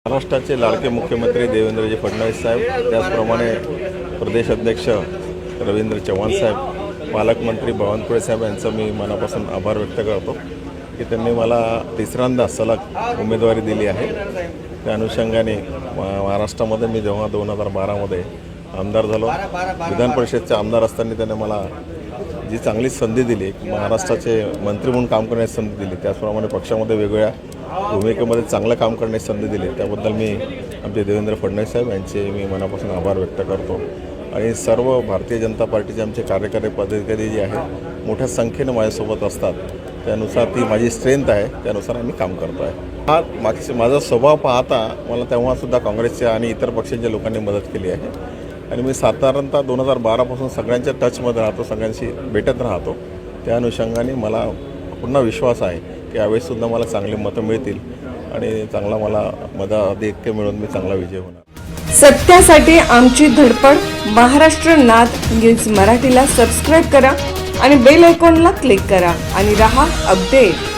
महाराष्ट्राचे लाडके मुख्यमंत्री देवेंद्रजी फडणवीस साहेब, त्याचप्रमाणे प्रदेश अध्यक्ष रवींद्र चव्हाण साहेब, पालकमंत्री बावनकुळे साहेब यांचं मी मनापासून आभार व्यक्त करतो की त्यांनी मला तिसऱ्यांदा सलग उमेदवारी दिली आहे। त्या अनुषंगाने महाराष्ट्रामध्ये मी जेव्हा 2012मध्ये आमदार झालो, विधान परिषदचे आमदार असताना त्याने मला जी चांगली संधी दिली, महाराष्ट्राचे मंत्री म्हणून काम करण्याची संधी दिली, त्याचप्रमाणे पक्षामध्ये वेगवेगळ्या भूमिकेमध्ये चांगलं काम करण्याची संधी दिली, त्याबद्दल मी आमचे देवेंद्र फडणवीस साहेब यांचे मी मनापासून आभार व्यक्त करतो। आणि सर्व भारतीय जनता पार्टीचे आमचे कार्यकारी पदाधिकारी जे आहेत मोठ्या संख्येने माझ्यासोबत असतात, त्यानुसार ती माझी स्ट्रेंथ आहे, त्यानुसार आम्ही काम करतो आहे। माझा स्वभाव पाहता मला तेव्हासुद्धा काँग्रेसच्या आणि इतर पक्षांच्या लोकांनी मदत केली आहे आणि मी साधारणतः 2012पासून सगळ्यांच्या टचमध्ये राहतो, सगळ्यांशी भेटत राहतो। त्या अनुषंगाने मला पूर्ण विश्वास आहे की यावेळीसुद्धा मला चांगली मतं मिळतील आणि चांगला मला मताधिक्य मिळून मी चांगला विजय होणार। सत्यासाठी आमची धडपड। महाराष्ट्र नाद न्यूज मराठीला सबस्क्राईब करा आणि बेल आयकॉनला क्लिक करा आणि रहा अपडेट।